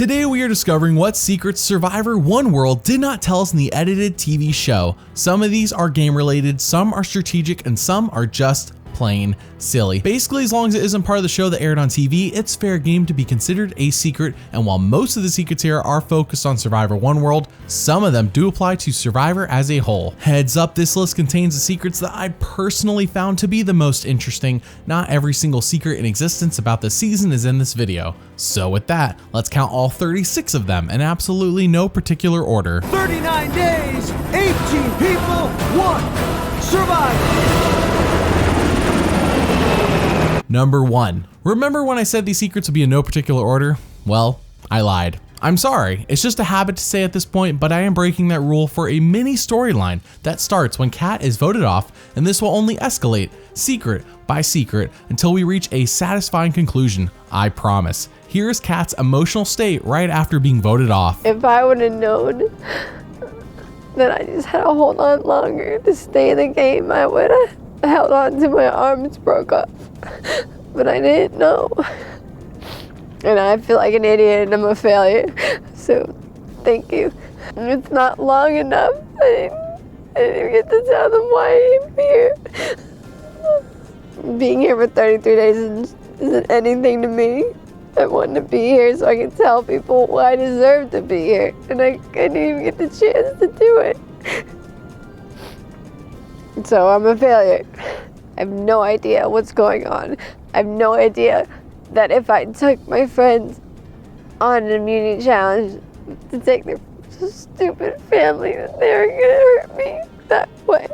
Today we are discovering what secrets Survivor One World did not tell us in the edited TV show. Some of these are game related, some are strategic, and some are just plain silly. Basically, as long as it isn't part of the show that aired on TV, it's fair game to be considered a secret, and while most of the secrets here are focused on Survivor One World, some of them do apply to Survivor as a whole. Heads up, this list contains the secrets that I personally found to be the most interesting. Not every single secret in existence about the season is in this video. So with that, let's count all 36 of them in absolutely no particular order. 39 days, 18 people, 1 survivor. Number 1. Remember when I said these secrets would be in no particular order? Well, I lied. I'm sorry, it's just a habit to say at this point, but I am breaking that rule for a mini storyline that starts when Kat is voted off, and this will only escalate, secret by secret, until we reach a satisfying conclusion, I promise. Here is Kat's emotional state right after being voted off. If I would have known that I just had to hold on longer to stay in the game, I would have held on till my arms broke off. But I didn't know. And I feel like an idiot and I'm a failure. So, thank you. It's not long enough. I didn't even get to tell them why I'm here. Being here for 33 days isn't anything to me. I wanted to be here so I can tell people why I deserve to be here. And I didn't even get the chance to do it. So I'm a failure. I have no idea what's going on. I have no idea that if I took my friends on an immunity challenge to take their stupid family, that they were gonna hurt me that way.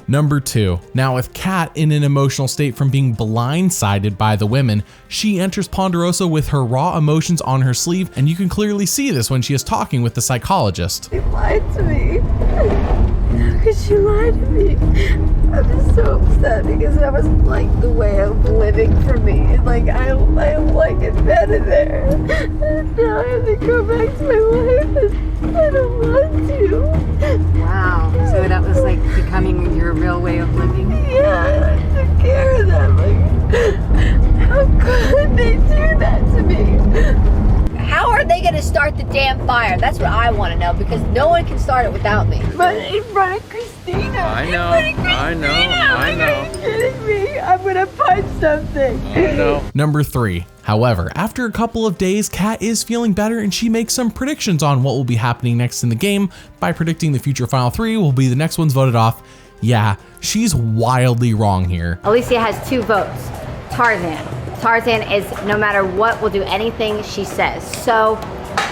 Number 2. Now with Kat in an emotional state from being blindsided by the women, she enters Ponderosa with her raw emotions on her sleeve, and you can clearly see this when she is talking with the psychologist. She lied to me. How could she lie to me? I'm just so upset because that was like the way of living for me. Like I like it better there. And now I have to go back to my life and I don't want to. Wow. So that was like becoming your real way of living? Yeah, I took care of them. Like, how could they do that to me? How are they going to start the damn fire? That's what I want to know, because no one can start it without me. But in front of Christina. I know. Are you kidding me? I'm going to punch something. I know. Number 3. However, after a couple of days, Kat is feeling better and she makes some predictions on what will be happening next in the game by predicting the future Final 3 will be the next ones voted off. Yeah, she's wildly wrong here. Alicia has 2 votes. Tarzan. Tarzan is, no matter what, will do anything she says. So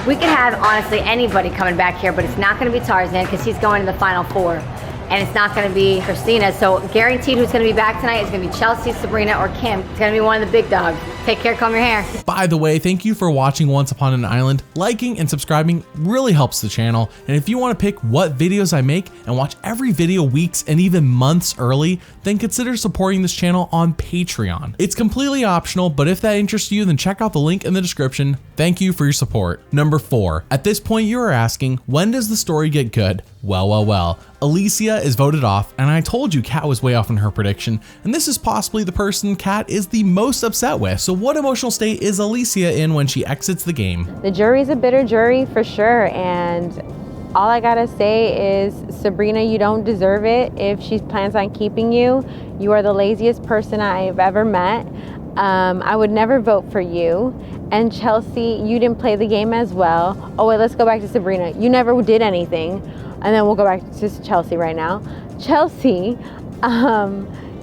we could have, honestly, anybody coming back here, but it's not going to be Tarzan because he's going to the Final 4. And it's not going to be Christina. So guaranteed who's going to be back tonight is going to be Chelsea, Sabrina, or Kim. It's going to be one of the big dogs. Take care, comb your hair. By the way, thank you for watching Once Upon an Island. Liking and subscribing really helps the channel. And if you want to pick what videos I make and watch every video weeks and even months early, then consider supporting this channel on Patreon. It's completely optional, but if that interests you, then check out the link in the description. Thank you for your support. Number 4. At this point, you are asking, when does the story get good? Well. Alicia is voted off, and I told you Kat was way off in her prediction, and this is possibly the person Kat is the most upset with. So what emotional state is Alicia in when she exits the game? The jury's a bitter jury for sure, and all I gotta say is, Sabrina, you don't deserve it. If she plans on keeping you, you are the laziest person I've ever met. I would never vote for you. And Chelsea, you didn't play the game as well. Oh wait, let's go back to Sabrina. You never did anything. And then we'll go back to Chelsea right now. Chelsea,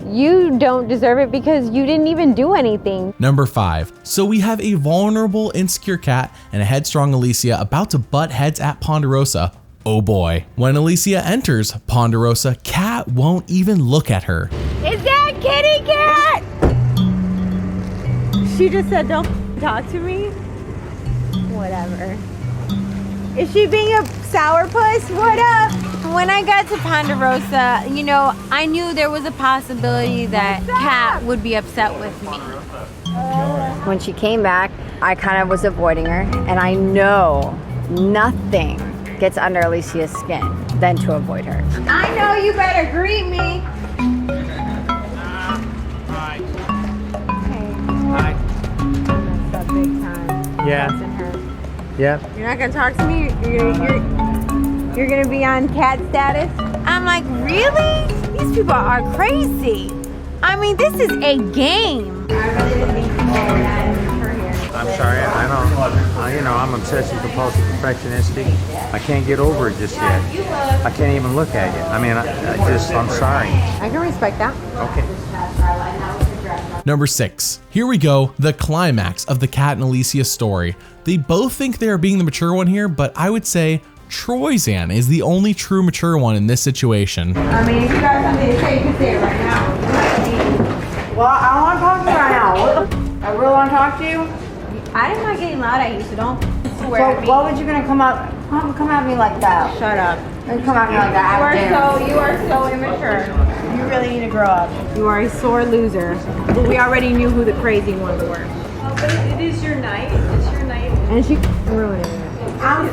you don't deserve it because you didn't even do anything. Number 5. So we have a vulnerable, insecure Kat and a headstrong Alicia about to butt heads at Ponderosa. Oh boy. When Alicia enters Ponderosa, Kat won't even look at her. Is that kitty cat? She just said don't talk to me. Whatever. Is she being a sourpuss? What up? When I got to Ponderosa, you know, I knew there was a possibility that Kat would be upset with me. When she came back, I kind of was avoiding her, and I know nothing gets under Alicia's skin than to avoid her. I know, you better greet me. Hi. Hey. Hi. That's a big time. Yeah. That's in her. Yeah. You're not gonna talk to me? You're gonna be on cat status? I'm like, really? These people are crazy. I mean, this is a game. I really didn't mean to say that. I'm sorry, I don't, I'm obsessive compulsive perfectionistic. I can't get over it just yet. I can't even look at it. I mean, I'm sorry. I can respect that. Okay. Number 6. Here we go, the climax of the Kat and Alicia story. They both think they are being the mature one here, but I would say Troyzan is the only true mature one in this situation. I mean, if you got something to say, you can say it right now. Well, I don't want to talk to you right now. I really want to talk to you. I'm not getting loud at you, so don't swear So at me. what would you gonna come at me like that? Shut up. And come at me like that. You are so immature. You really need to grow up. You are a sore loser. But we already knew who the crazy ones were. Oh, but it is your night. It's your night. And she ruining it. I'm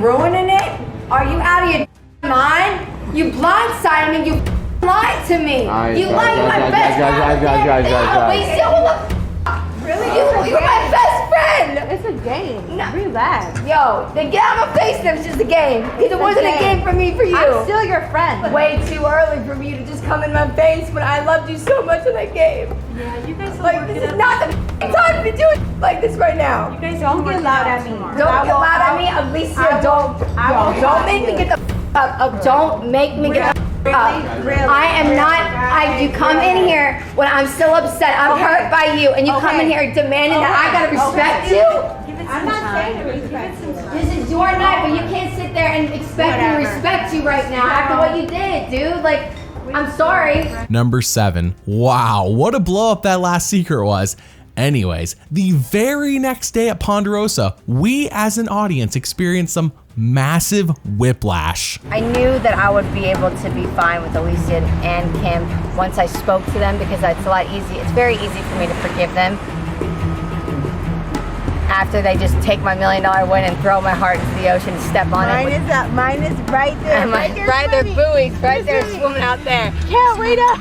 ruining it? Are you out of your mind? You blindsided me. You lied to me. You lied to my best friend. Wait, really? You're my best friend. It's a game. No. Relax. Yo, then get out of my face. That was just a game. It wasn't a game for me, for you. I'm still your friend. Way too early for me to just come in my face when I loved you so much in that game. Yeah, you guys will Like, work this it is out. not the time to be doing like this right now. You guys Don't will get work loud it out at me. tomorrow. Don't get loud at me, Alicia. Don't make me get the up. Don't make me get the up. I am not. You come in here when I'm still upset. I'm hurt by you, and you come in here demanding that I gotta respect you. Give it I'm some not time. saying to respect you. This is your night, but you can't sit there and expect me to respect you right now after what you did, dude. Like, I'm sorry. Number 7. Wow, what a blow up that last secret was. Anyways, the very next day at Ponderosa, we as an audience experienced some massive whiplash. I knew that I would be able to be fine with Alicia and Kim once I spoke to them, because it's very easy for me to forgive them after they just take my $1 million win and throw my heart into the ocean and step on Mine it. is up. Mine is right there. And right there, buoys, right there swimming out there. Can't wait up.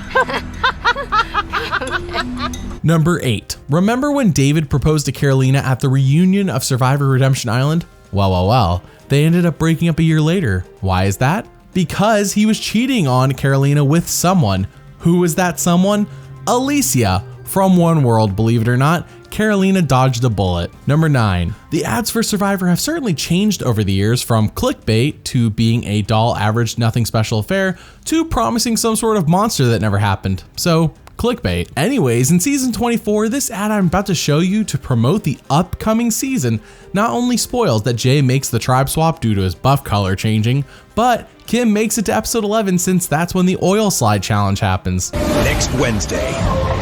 Number 8. Remember when David proposed to Carolina at the reunion of Survivor Redemption Island? Well. They ended up breaking up a year later. Why is that? Because he was cheating on Carolina with someone. Who was that someone? Alicia from One World, believe it or not. Carolina dodged a bullet. Number 9. The ads for Survivor have certainly changed over the years, from clickbait to being a dull, average, nothing special affair to promising some sort of monster that never happened. So, clickbait. Anyways, in season 24, this ad I'm about to show you to promote the upcoming season not only spoils that Jay makes the tribe swap due to his buff color changing, but Kim makes it to episode 11 since that's when the oil slide challenge happens. Next Wednesday,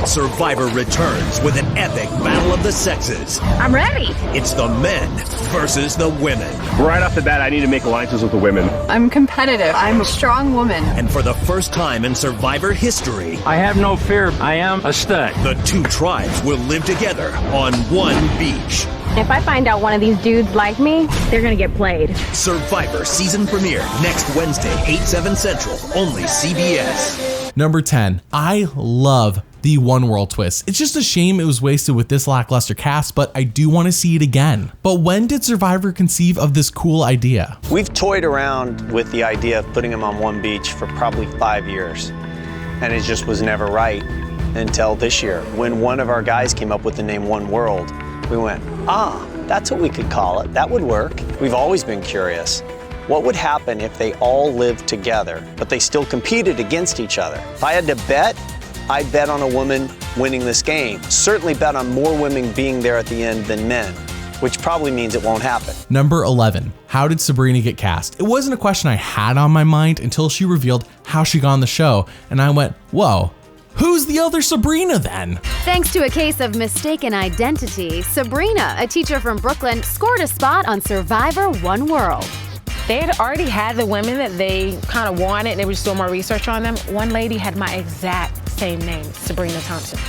Survivor returns with an epic battle of the sexes. I'm ready. It's the men versus the women. Right off the bat, I need to make alliances with the women. I'm competitive. I'm a strong woman. And for the first time in Survivor history, I have no fear. I am a stud. the two tribes will live together on one beach. If I find out one of these dudes like me, they're gonna get played. Survivor season premiere next Wednesday, 8/7 Central, only CBS. Number 10. I love the One World twist. It's just a shame it was wasted with this lackluster cast, but I do want to see it again. But when did Survivor conceive of this cool idea? We've toyed around with the idea of putting them on one beach for probably 5 years, and it just was never right until this year. When one of our guys came up with the name One World, we went, that's what we could call it. That would work. We've always been curious. What would happen if they all lived together, but they still competed against each other? If I had to bet, I'd bet on a woman winning this game. Certainly bet on more women being there at the end than men, which probably means it won't happen. Number 11. How did Sabrina get cast? It wasn't a question I had on my mind until she revealed how she got on the show, and I went, whoa, who's the other Sabrina then? Thanks to a case of mistaken identity, Sabrina, a teacher from Brooklyn, scored a spot on Survivor One World. They had already had the women that they kind of wanted, and they were just doing more research on them. One lady had my exact same name, Sabrina Thompson.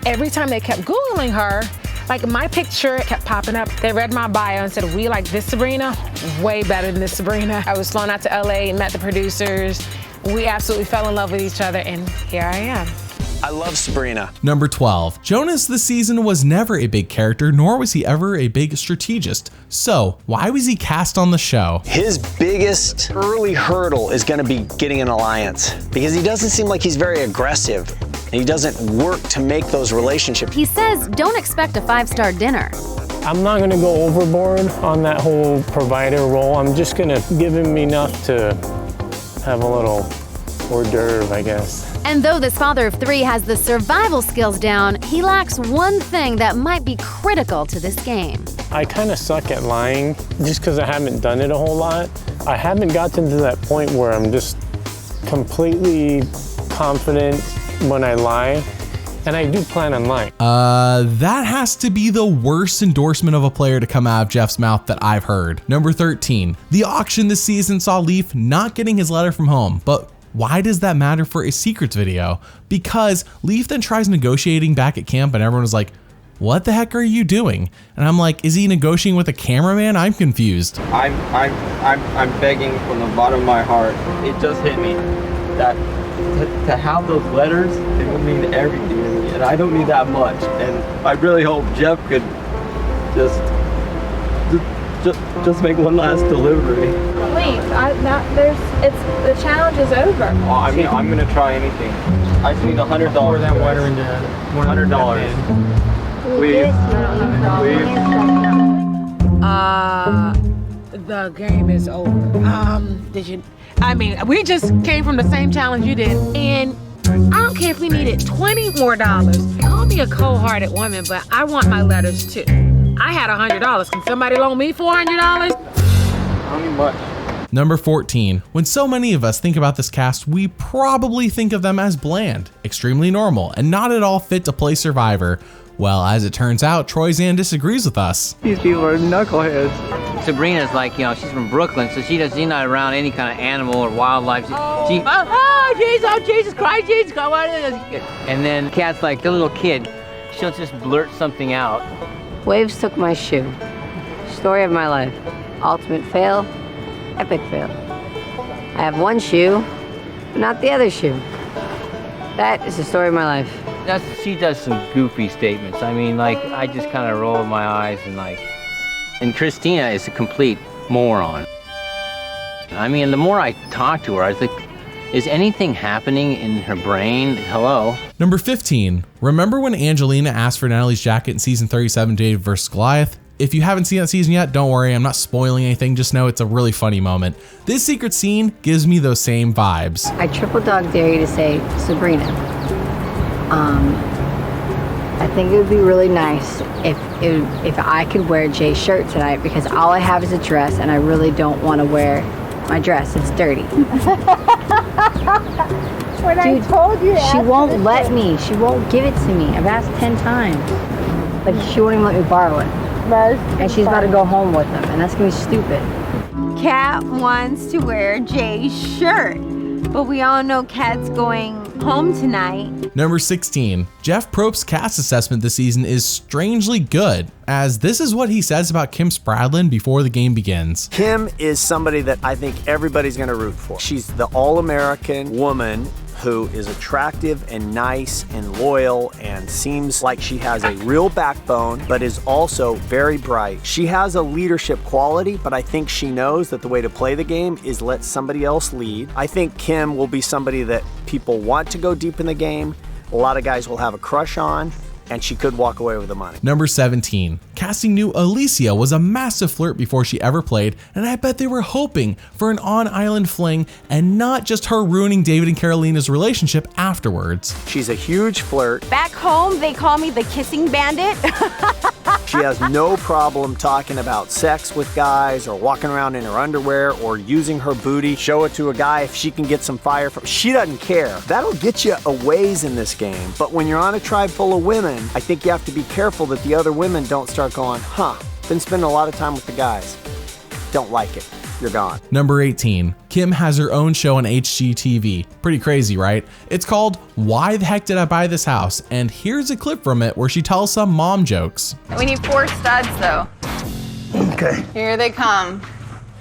Every time they kept Googling her, like my picture kept popping up. They read my bio and said, we like this Sabrina, way better than this Sabrina. I was flown out to LA, met the producers. We absolutely fell in love with each other, and here I am. I love Sabrina. Number 12. Jonas this season was never a big character, nor was he ever a big strategist. So why was he cast on the show? His biggest early hurdle is going to be getting an alliance because he doesn't seem like he's very aggressive. And he doesn't work to make those relationships. He says don't expect a 5-star dinner. I'm not gonna go overboard on that whole provider role. I'm just gonna give him enough to have a little hors d'oeuvre, I guess. And though this father of 3 has the survival skills down, he lacks one thing that might be critical to this game. I kind of suck at lying just because I haven't done it a whole lot. I haven't gotten to that point where I'm just completely confident when I lie. And I do plan on lying. That has to be the worst endorsement of a player to come out of Jeff's mouth that I've heard. Number 13. The auction this season saw Leaf not getting his letter from home, but why does that matter for a secrets video? Because Leaf then tries negotiating back at camp and everyone was like, what the heck are you doing? And I'm like, is he negotiating with a cameraman? I'm confused. I'm begging from the bottom of my heart. It just hit me that to have those letters, it would mean everything to me, and I don't need that much. And I really hope Jeff could just make one last delivery. Leave. The challenge is over. Oh, I mean, I'm gonna try anything. I just need $100. Pour that water into $100. Please. The game is over. We just came from the same challenge you did, and I don't care if we needed $20 more. Call me a cold-hearted woman, but I want my letters too. I had $100. Can somebody loan me $400? I don't need much. Number 14. When so many of us think about this cast, we probably think of them as bland, extremely normal, and not at all fit to play Survivor. Well, as it turns out, Troy Zan disagrees with us. These people are knuckleheads. Sabrina's like, she's from Brooklyn, so she's not around any kind of animal or wildlife. Jesus Christ, Jesus Christ. And then Kat's like, the little kid, she'll just blurt something out. Waves took my shoe. Story of my life. Ultimate fail, epic fail. I have one shoe, but not the other shoe. That is the story of my life. She does some goofy statements. I just kind of roll my eyes and Christina is a complete moron. The more I talk to her, I was like, is anything happening in her brain? Hello? Number 15. Remember when Angelina asked for Natalie's jacket in season 37, David vs. Goliath? If you haven't seen that season yet, don't worry, I'm not spoiling anything, just know it's a really funny moment. This secret scene gives me those same vibes. I triple dog dare you to say Sabrina. I think it would be really nice if I could wear Jay's shirt tonight because all I have is a dress and I really don't want to wear my dress. It's dirty. When I told you, she won't let me. She won't give it to me. I've asked 10 times. Like she won't even let me borrow it. And she's about to go home with them, and that's gonna be stupid. Kat wants to wear Jay's shirt, but we all know Kat's going home tonight. Number 16. Jeff Probst's cast assessment this season is strangely good, as this is what he says about Kim Spradlin before the game begins. Kim is somebody that I think everybody's gonna root for. She's the all-American woman who is attractive and nice and loyal and seems like she has a real backbone, but is also very bright. She has a leadership quality, but I think she knows that the way to play the game is let somebody else lead. I think Kim will be somebody that people want to go deep in the game. A lot of guys will have a crush on, and she could walk away with the money. Number 17. Casting knew Alicia was a massive flirt before she ever played, and I bet they were hoping for an on-island fling and not just her ruining David and Carolina's relationship afterwards. She's a huge flirt. Back home, they call me the kissing bandit. She has no problem talking about sex with guys or walking around in her underwear or using her booty, show it to a guy if she can get some fire from. She doesn't care. That'll get you a ways in this game, but when you're on a tribe full of women, I think you have to be careful that the other women don't start going, been spending a lot of time with the guys. Don't like it. You're gone. Number 18. Kim has her own show on HGTV. Pretty crazy, right? It's called Why the Heck Did I Buy This House? And here's a clip from it where she tells some mom jokes. We need 4 studs though. Okay. Here they come.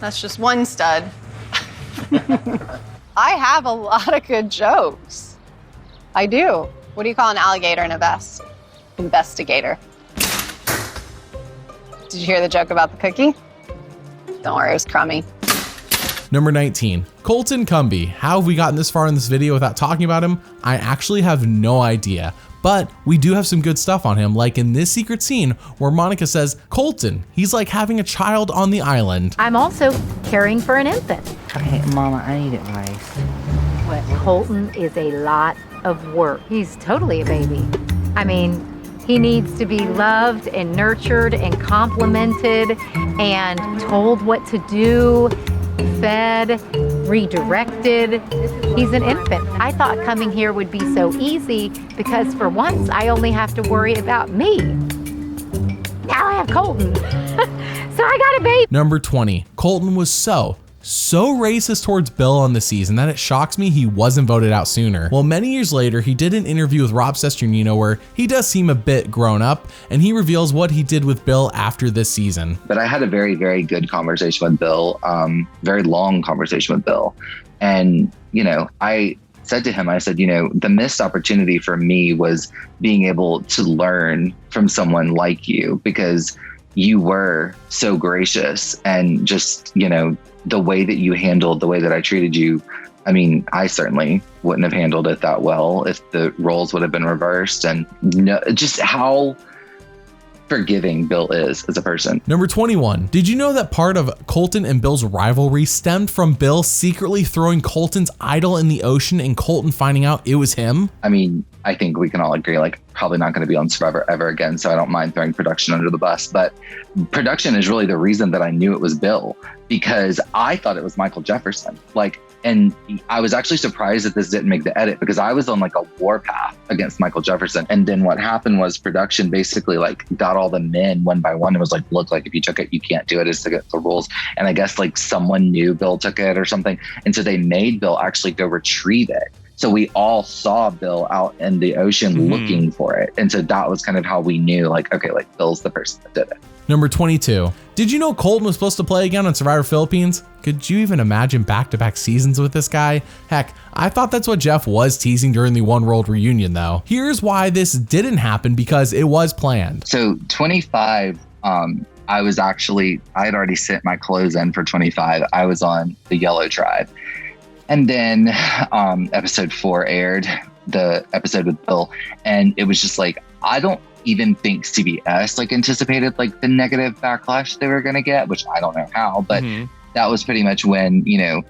That's just one stud. I have a lot of good jokes. I do. What do you call an alligator in a vest? Investigator. Did you hear the joke about the cookie? Don't worry, it was crummy. Number 19, Colton Cumbie. How have we gotten this far in this video without talking about him? I actually have no idea. But we do have some good stuff on him, like in this secret scene where Monica says, Colton, he's like having a child on the island. I'm also caring for an infant. Okay, Mama, I need advice. What? Colton is a lot of work. He's totally a baby. I mean, he needs to be loved and nurtured and complimented and told what to do, fed, redirected. He's an infant. I thought coming here would be so easy because for once I only have to worry about me. Now I have Colton. So I got a baby. Number 20, Colton was so racist towards Bill on the season that it shocks me he wasn't voted out sooner. Well, many years later, he did an interview with Rob Cesternino where he does seem a bit grown up, and he reveals what he did with Bill after this season. But I had a very, very good conversation with Bill, very long conversation with Bill. And, you know, I said to him, I said, you know, the missed opportunity for me was being able to learn from someone like you, because you were so gracious and just, you know, the way that you handled, the way that I treated you. I mean, I certainly wouldn't have handled it that well if the roles would have been reversed, and just how forgiving Bill is as a person. Number 21, did you know that part of Colton and Bill's rivalry stemmed from Bill secretly throwing Colton's idol in the ocean and Colton finding out it was him? I mean, I think we can all agree, like, probably not going to be on Survivor ever again, so I don't mind throwing production under the bus. But production is really the reason that I knew it was Bill, because I thought it was Michael Jefferson. And I was actually surprised that this didn't make the edit, because I was on like a warpath against Michael Jefferson. And then what happened was production basically like got all the men one by one and was like, look, like if you took it, you can't do it. It's against the rules. And I guess like someone knew Bill took it or something. And so they made Bill actually go retrieve it. So we all saw Bill out in the ocean looking for it. And so that was kind of how we knew, like, okay, like Bill's the person that did it. Number 22, did you know Colton was supposed to play again on Survivor Philippines? Could you even imagine back-to-back seasons with this guy? Heck, I thought that's what Jeff was teasing during the One World reunion though. Here's why this didn't happen, because it was planned. So 25, I had already sent my clothes in for 25. I was on the Yellow Tribe. And then episode 4 aired, the episode with Bill. And it was just like, I don't even think CBS like anticipated like the negative backlash they were going to get, which I don't know how, but that was pretty much when, you know,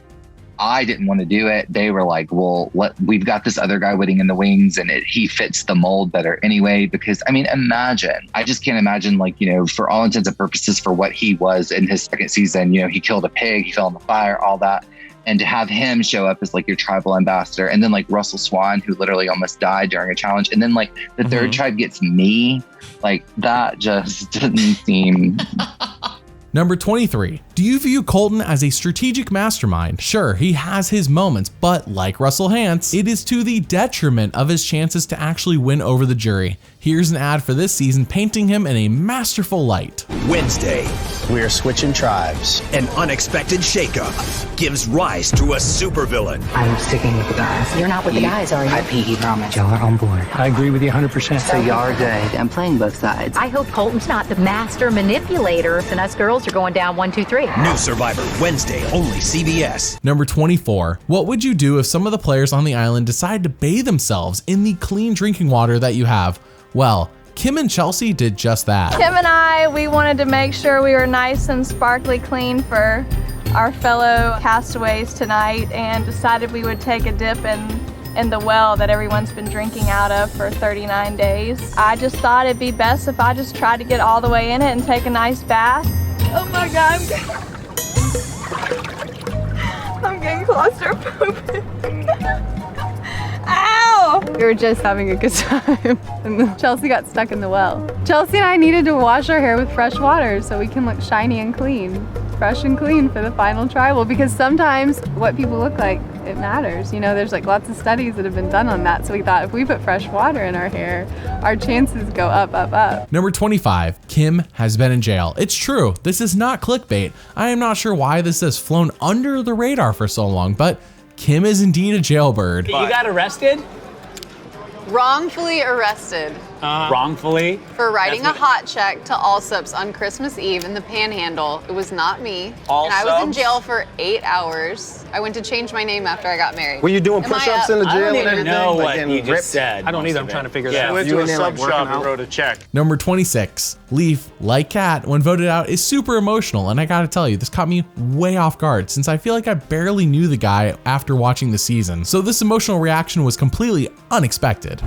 I didn't want to do it. They were like, well, we've got this other guy waiting in the wings and he fits the mold better anyway. Because I mean, I just can't imagine, like, you know, for all intents and purposes for what he was in his second season, you know, he killed a pig, he fell in the fire, all that. And to have him show up as like your tribal ambassador, and then like Russell Swan, who literally almost died during a challenge, and then like the third tribe gets me, like that just didn't seem. Number 23, do you view Colton as a strategic mastermind? Sure, he has his moments, but like Russell Hantz, it is to the detriment of his chances to actually win over the jury. Here's an ad for this season painting him in a masterful light. Wednesday, we're switching tribes. An unexpected shakeup gives rise to a supervillain. I'm sticking with the guys. You're not with the guys, are you? I pinky promise. Y'all are on board. I agree with you 100%. So y'all are good. I'm playing both sides. I hope Colton's not the master manipulator and us girls are going down 1, 2, 3. New Survivor Wednesday, only CBS. Number 24, what would you do if some of the players on the island decide to bathe themselves in the clean drinking water that you have? Well, Kim and Chelsea did just that. Kim and I, we wanted to make sure we were nice and sparkly clean for our fellow castaways tonight, and decided we would take a dip in the well that everyone's been drinking out of for 39 days. I just thought it'd be best if I just tried to get all the way in it and take a nice bath. Oh my God, I'm getting claustrophobic. Ow! We were just having a good time, and Chelsea got stuck in the well. Chelsea and I needed to wash our hair with fresh water so we can look shiny and clean, fresh and clean for the final tribal, because sometimes what people look like, it matters. You know, there's like lots of studies that have been done on that, so we thought if we put fresh water in our hair, our chances go up, up, up. Number 25, Kim has been in jail. It's true, this is not clickbait. I am not sure why this has flown under the radar for so long, but Kim is indeed a jailbird. You got arrested? Wrongfully arrested Wrongfully? for writing a That's what- hot check to Allsups on Christmas Eve in the Panhandle. It was not me. All And I was in subs? jail for 8 hours. I went to change my name after I got married. Were you doing Am I push-ups up? in the I jail don't and even everything? know Like what getting you just ripped? said. I don't either. most I'm of trying it. to figure Yeah, that out. went You to a in there, sub like, working shop and out? wrote a check. Number 26, Leaf, like Kat, when voted out, is super emotional, and I gotta tell you, this caught me way off guard since I feel like I barely knew the guy after watching the season. So this emotional reaction was completely unexpected.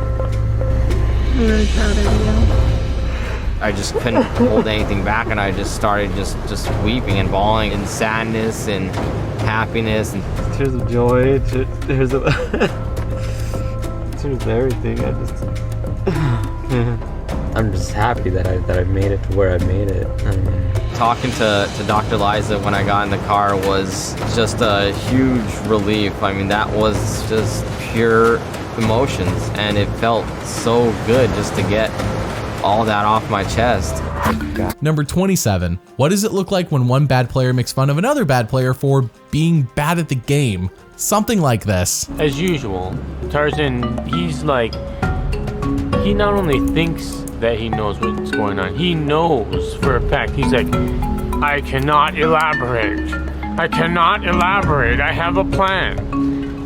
I'm really proud of you. I just couldn't hold anything back, and I just started just weeping and bawling in sadness and happiness and Tears of joy, tears of tears of everything. I'm just happy that I made it to where I made it. talking to Dr. Liza when I got in the car was just a huge relief. I mean, that was just pure emotions, and it felt so good just to get all that off my chest. Number 27, what does it look like when one bad player makes fun of another bad player for being bad at the game? Something like this. As usual, Tarzan, he's like, he not only thinks that he knows what's going on, he knows for a fact. He's like, I cannot elaborate. I cannot elaborate. I have a plan.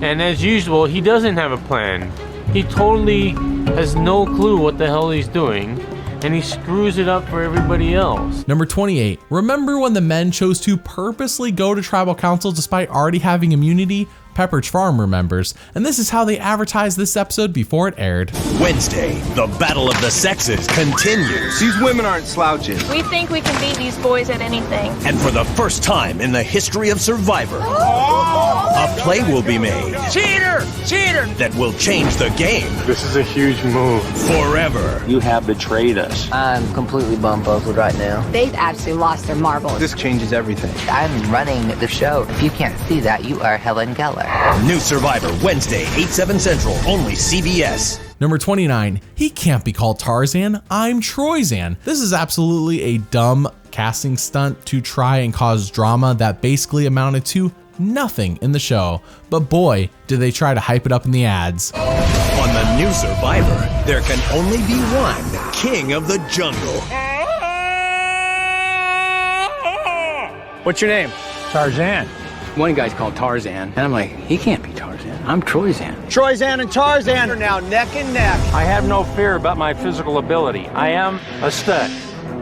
And as usual, he doesn't have a plan. He totally has no clue what the hell he's doing, and he screws it up for everybody else. Number 28, remember when the men chose to purposely go to tribal council despite already having immunity? Pepperidge Farm remembers, and this is how they advertised this episode before it aired. Wednesday, the battle of the sexes continues. These women aren't slouches. We think we can beat these boys at anything. And for the first time in the history of Survivor, a play will be made. Cheater! Cheater! That will change the game. This is a huge move. Forever. You have betrayed us. I'm completely bumfuzzled right now. They've absolutely lost their marbles. This changes everything. I'm running the show. If you can't see that, you are Helen Keller. New Survivor, Wednesday, 8/7 Central, only CBS. Number 29, he can't be called Tarzan, I'm Troyzan. This is absolutely a dumb casting stunt to try and cause drama that basically amounted to nothing in the show. But boy, did they try to hype it up in the ads. On the new Survivor, there can only be one king of the jungle. What's your name? Tarzan. One guy's called Tarzan, and I'm like, he can't be Tarzan. I'm Troyzan. Troyzan and Tarzan are now neck and neck. I have no fear about my physical ability. I am a stud.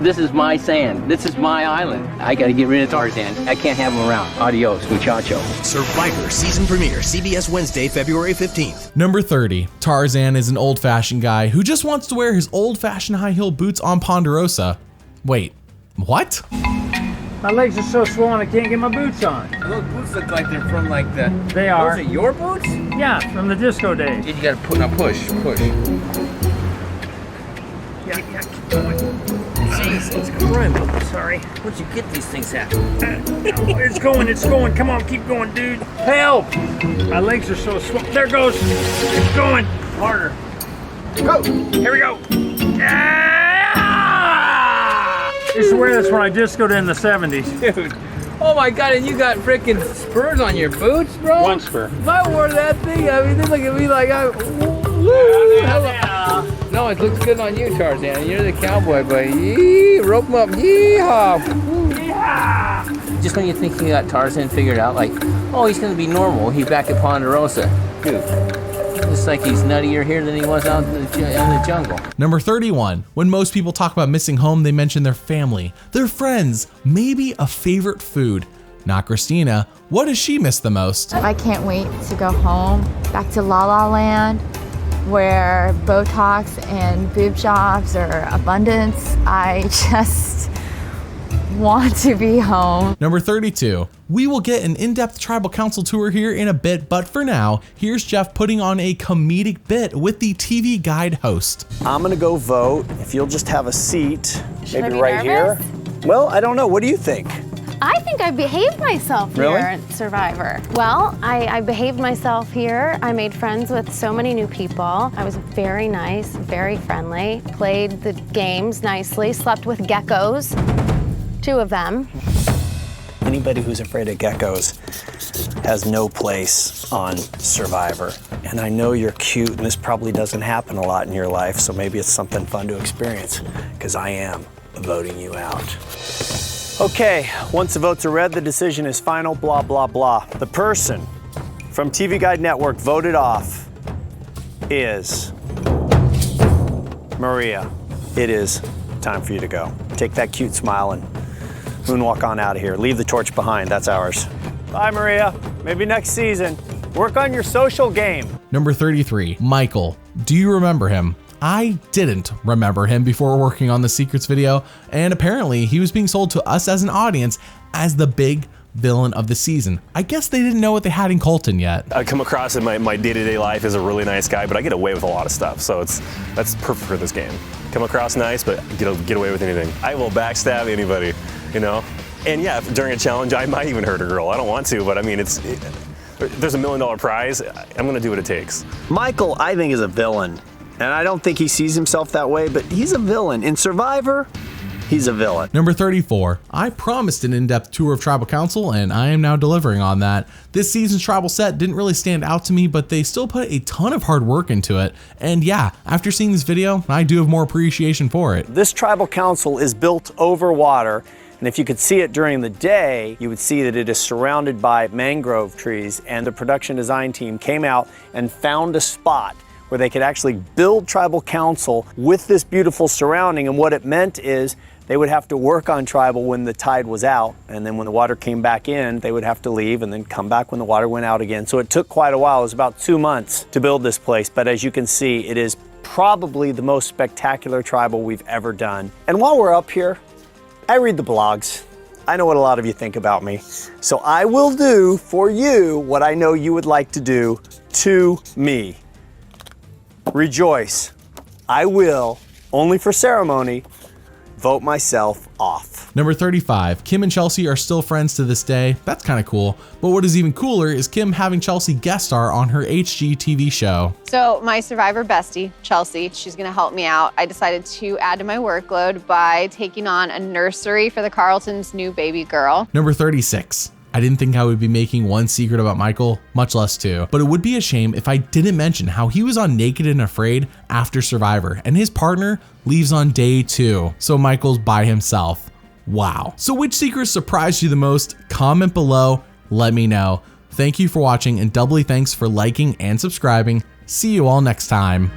This is my sand. This is my island. I gotta get rid of Tarzan. I can't have him around. Adios, muchacho. Survivor season premiere, CBS Wednesday, February 15th. Number 30, Tarzan is an old-fashioned guy who just wants to wear his old-fashioned high-heel boots on Ponderosa. Wait, what? My legs are so swollen I can't get my boots on. Those boots look like they're from like the... They are. Those are your boots? Yeah, from the disco days. Dude, you gotta push. Yeah, keep going. Jeez, it's going. Sorry. Where'd you get these things at? It's going. Come on, keep going, dude. Help! My legs are so swollen. There it goes. It's going. Harder. Go! Here we go. I used to wear this when I discoed in the 70s. Dude. Oh my God, and you got freaking spurs on your boots, bro? One spur. If I wore that thing, I mean, they look at me like I... No, it looks good on you, Tarzan. You're the cowboy, but rope him up. Yeehaw! Yeehaw! Just when you think you got Tarzan figured out, like, oh, he's gonna be normal. He's back at Ponderosa. Dude, it's like he's nuttier here than he was out in the jungle. Number 31, when most people talk about missing home, they mention their family, their friends, maybe a favorite food. Not Christina. What does she miss the most? I can't wait to go home, back to La La Land, where Botox and boob jobs are abundance. I just want to be home. Number 32, we will get an in-depth tribal council tour here in a bit, but for now, here's Jeff putting on a comedic bit with the TV Guide host. I'm gonna go vote. If you'll just have a seat, Should I maybe be right nervous? here. Well, I don't know. What do you think? I think I behaved myself Really? here at Survivor. Well, I behaved myself here. I made friends with so many new people. I was very nice, very friendly, played the games nicely, slept with geckos. 2 of them. Anybody who's afraid of geckos has no place on Survivor. And I know you're cute, and this probably doesn't happen a lot in your life, so maybe it's something fun to experience, because I am voting you out. Okay, once the votes are read, the decision is final, blah, blah, blah. The person from TV Guide Network voted off is Maria. It is time for you to go. Take that cute smile and moonwalk on out of here. Leave the torch behind, that's ours. Bye, Maria. Maybe next season. Work on your social game. Number 33, Michael. Do you remember him? I didn't remember him before working on the Secrets video, and apparently he was being sold to us as an audience as the big villain of the season. I guess they didn't know what they had in Colton yet. I come across in my day-to-day life as a really nice guy, but I get away with a lot of stuff, so that's perfect for this game. Come across nice, but get away with anything. I will backstab anybody, you know? And yeah, during a challenge, I might even hurt a girl. I don't want to, but I mean, there's $1 million prize. I'm gonna do what it takes. Michael, I think, is a villain. And I don't think he sees himself that way, but he's a villain. In Survivor, he's a villain. Number 34, I promised an in-depth tour of Tribal Council, and I am now delivering on that. This season's tribal set didn't really stand out to me, but they still put a ton of hard work into it. And yeah, after seeing this video, I do have more appreciation for it. This Tribal Council is built over water, and if you could see it during the day, you would see that it is surrounded by mangrove trees, and the production design team came out and found a spot where they could actually build Tribal Council with this beautiful surrounding. And what it meant is they would have to work on Tribal when the tide was out, and then when the water came back in, they would have to leave and then come back when the water went out again. So it took quite a while. It was about 2 months to build this place, but as you can see, it is probably the most spectacular Tribal we've ever done. And while we're up here, I read the blogs. I know what a lot of you think about me. So I will do for you what I know you would like to do to me. Rejoice. I will, only for ceremony, vote myself off. Number 35, Kim and Chelsea are still friends to this day. That's kind of cool. But what is even cooler is Kim having Chelsea guest star on her HGTV show. So my Survivor bestie, Chelsea, she's gonna help me out. I decided to add to my workload by taking on a nursery for the Carltons' new baby girl. Number 36. I didn't think I would be making one secret about Michael, much less two, but it would be a shame if I didn't mention how he was on Naked and Afraid after Survivor, and his partner leaves on day 2, so Michael's by himself. Wow. So which secret surprised you the most? Comment below, let me know. Thank you for watching, and doubly thanks for liking and subscribing. See you all next time.